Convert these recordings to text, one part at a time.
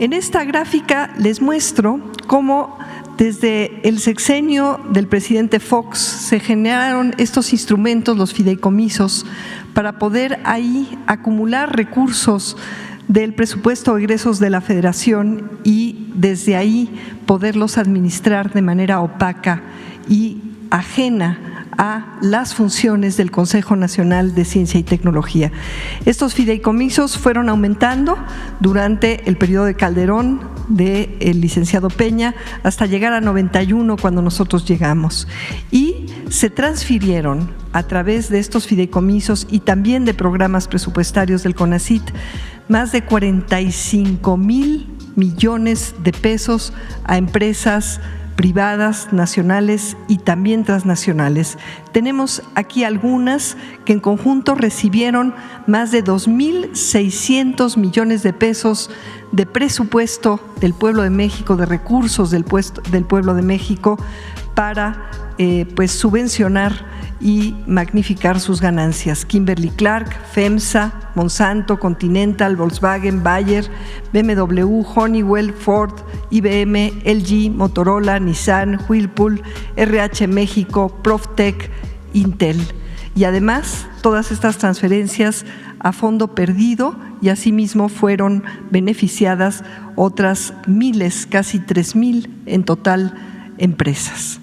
En esta gráfica les muestro cómo desde el sexenio del presidente Fox se generaron estos instrumentos, los fideicomisos, para poder ahí acumular recursos del presupuesto de egresos de la Federación y desde ahí poderlos administrar de manera opaca y ajena a las funciones del Consejo Nacional de Ciencia y Tecnología. Estos fideicomisos fueron aumentando durante el periodo de Calderón, del licenciado Peña, hasta llegar a 91 cuando nosotros llegamos. Y se transfirieron a través de estos fideicomisos y también de programas presupuestarios del CONACYT más de 45,000 millones de pesos a empresas privadas, nacionales y también transnacionales. Tenemos aquí algunas que en conjunto recibieron más de 2,600 millones de pesos de presupuesto del pueblo de México, de recursos del pueblo de México para subvencionar y magnificar sus ganancias. Kimberly-Clark, FEMSA, Monsanto, Continental, Volkswagen, Bayer, BMW, Honeywell, Ford, IBM, LG, Motorola, Nissan, Whirlpool, RH México, Proftec, Intel. Y además, todas estas transferencias a fondo perdido y asimismo fueron beneficiadas otras miles, casi 3,000 en total, empresas.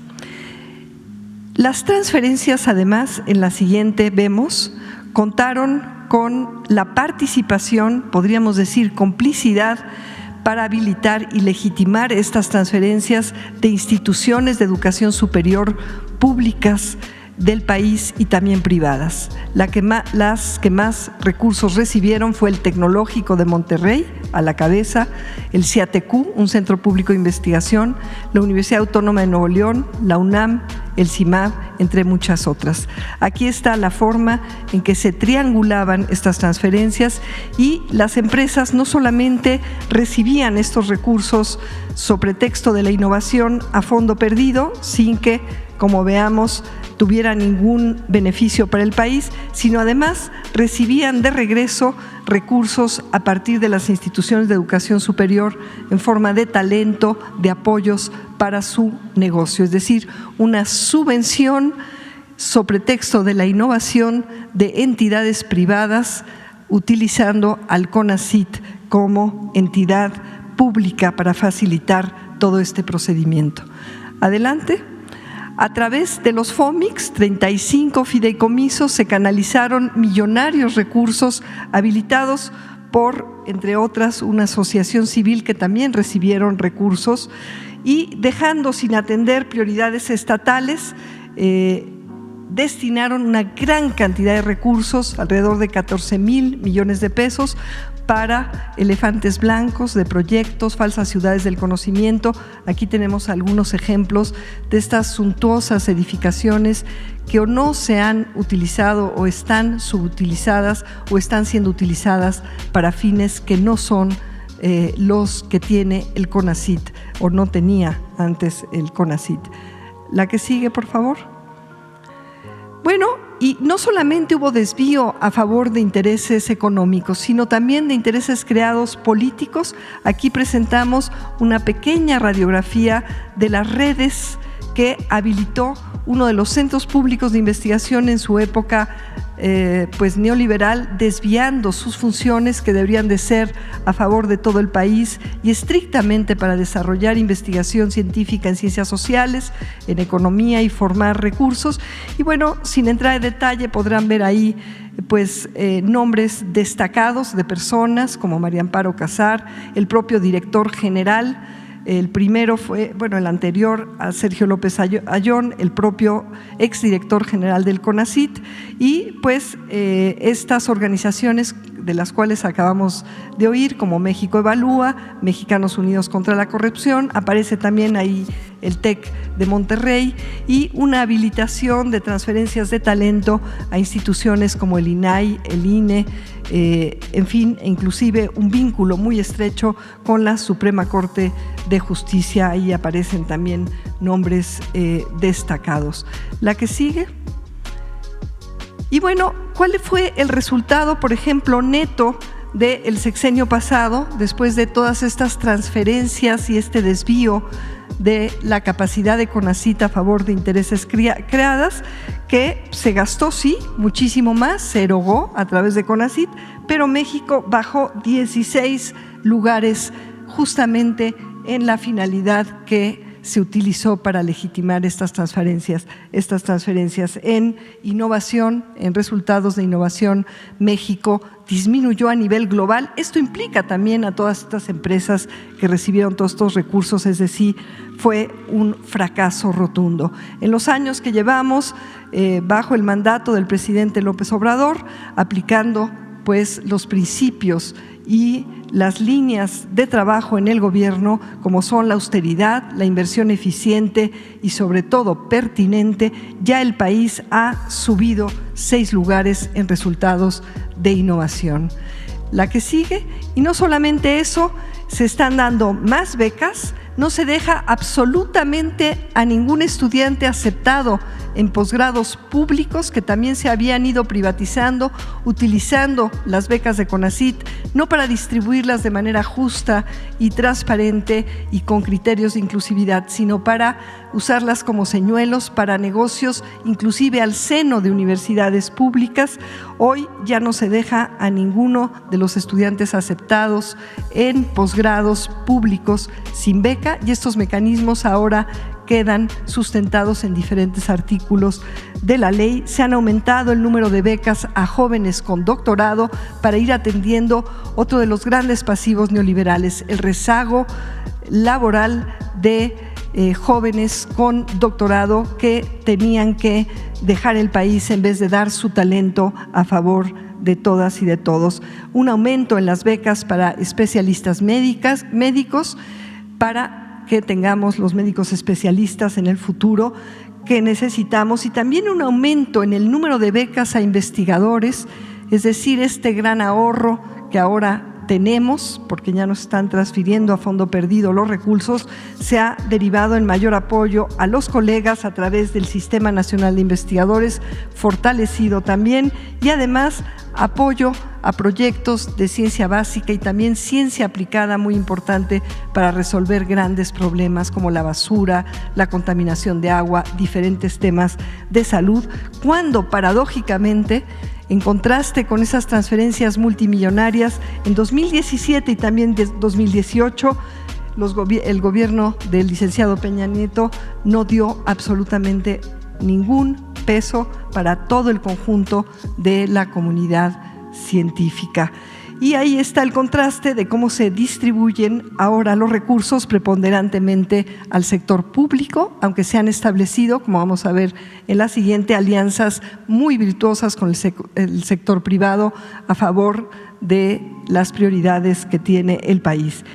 Las transferencias, además, en la siguiente vemos, contaron con la participación, podríamos decir complicidad, para habilitar y legitimar estas transferencias de instituciones de educación superior públicas del país y también privadas. Las que más recursos recibieron fue el Tecnológico de Monterrey, a la cabeza, el CIATQ, un centro público de investigación, la Universidad Autónoma de Nuevo León, la UNAM, el CIMAB, entre muchas otras. Aquí está la forma en que se triangulaban estas transferencias y las empresas no solamente recibían estos recursos sobre texto de la innovación a fondo perdido, sin que, como veamos, tuviera ningún beneficio para el país, sino además recibían de regreso recursos a partir de las instituciones de educación superior en forma de talento, de apoyos para su negocio, es decir, una subvención sobre texto de la innovación de entidades privadas utilizando al CONACYT como entidad pública para facilitar todo este procedimiento. Adelante. A través de los FOMICs, 35 fideicomisos, se canalizaron millonarios recursos habilitados por, entre otras, una asociación civil que también recibieron recursos y dejando sin atender prioridades estatales, destinaron una gran cantidad de recursos, alrededor de 14,000 millones de pesos, para elefantes blancos de proyectos, falsas ciudades del conocimiento. Aquí tenemos algunos ejemplos de estas suntuosas edificaciones que o no se han utilizado o están subutilizadas o están siendo utilizadas para fines que no son los que tiene el CONACYT o no tenía antes el CONACYT. La que sigue, por favor. Bueno, y no solamente hubo desvío a favor de intereses económicos, sino también de intereses creados políticos. Aquí presentamos una pequeña radiografía de las redes que habilitó uno de los centros públicos de investigación en su época neoliberal, desviando sus funciones que deberían de ser a favor de todo el país y estrictamente para desarrollar investigación científica en ciencias sociales, en economía y formar recursos. Y bueno, sin entrar en detalle, podrán ver ahí nombres destacados de personas como María Amparo Casar, el propio director general. El primero fue, el anterior a Sergio López Ayón, el propio exdirector general del CONACYT, y estas organizaciones de las cuales acabamos de oír, como México Evalúa, Mexicanos Unidos contra la Corrupción, aparece también ahí el TEC de Monterrey y una habilitación de transferencias de talento a instituciones como el INAI, el INE, en fin, inclusive un vínculo muy estrecho con la Suprema Corte de Justicia. Ahí aparecen también nombres destacados. La que sigue. Y bueno, ¿cuál fue el resultado, por ejemplo, neto del sexenio pasado, después de todas estas transferencias y este desvío de la capacidad de CONACYT a favor de intereses creadas, que se gastó, sí, muchísimo más, se erogó a través de CONACYT, pero México bajó 16 lugares justamente en la finalidad que se utilizó para legitimar estas transferencias en innovación, en resultados de innovación. México disminuyó a nivel global. Esto implica también a todas estas empresas que recibieron todos estos recursos, es decir, fue un fracaso rotundo. En los años que llevamos bajo el mandato del presidente López Obrador, aplicando pues los principios y las líneas de trabajo en el gobierno, como son la austeridad, la inversión eficiente y sobre todo pertinente, ya el país ha subido 6 lugares en resultados de innovación. La que sigue, y no solamente eso, se están dando más becas, no se deja absolutamente a ningún estudiante aceptado en posgrados públicos que también se habían ido privatizando, utilizando las becas de CONACYT, no para distribuirlas de manera justa y transparente y con criterios de inclusividad, sino para usarlas como señuelos para negocios, inclusive al seno de universidades públicas. Hoy ya no se deja a ninguno de los estudiantes aceptados en posgrados públicos sin beca, y estos mecanismos ahora quedan sustentados en diferentes artículos de la ley. Se han aumentado el número de becas a jóvenes con doctorado para ir atendiendo otro de los grandes pasivos neoliberales, el rezago laboral de jóvenes con doctorado que tenían que dejar el país en vez de dar su talento a favor de todas y de todos. Un aumento en las becas para especialistas médicos, para que tengamos los médicos especialistas en el futuro que necesitamos, y también un aumento en el número de becas a investigadores, es decir, este gran ahorro que ahora tenemos, porque ya nos están transfiriendo a fondo perdido los recursos, se ha derivado en mayor apoyo a los colegas a través del Sistema Nacional de Investigadores, fortalecido también, y además apoyo a proyectos de ciencia básica y también ciencia aplicada, muy importante para resolver grandes problemas como la basura, la contaminación de agua, diferentes temas de salud, cuando paradójicamente, en contraste con esas transferencias multimillonarias, en 2017 y también 2018, el gobierno del licenciado Peña Nieto no dio absolutamente ningún peso para todo el conjunto de la comunidad científica. Y ahí está el contraste de cómo se distribuyen ahora los recursos preponderantemente al sector público, aunque se han establecido, como vamos a ver en la siguiente, alianzas muy virtuosas con el sector privado a favor de las prioridades que tiene el país.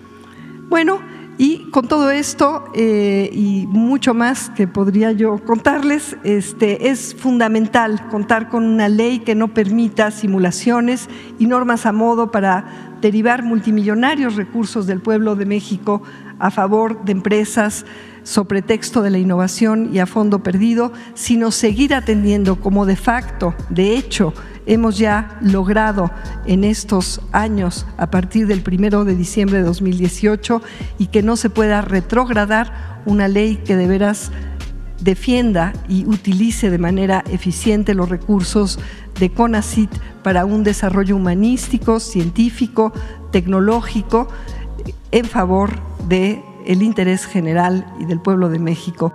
Bueno, y con todo esto y mucho más que podría yo contarles, es fundamental contar con una ley que no permita simulaciones y normas a modo para derivar multimillonarios recursos del pueblo de México a favor de empresas sobre pretexto de la innovación y a fondo perdido, sino seguir atendiendo como de facto, de hecho, hemos ya logrado en estos años a partir del 1 de diciembre de 2018, y que no se pueda retrogradar una ley que de veras defienda y utilice de manera eficiente los recursos de CONACYT para un desarrollo humanístico, científico, tecnológico en favor del interés general y del pueblo de México.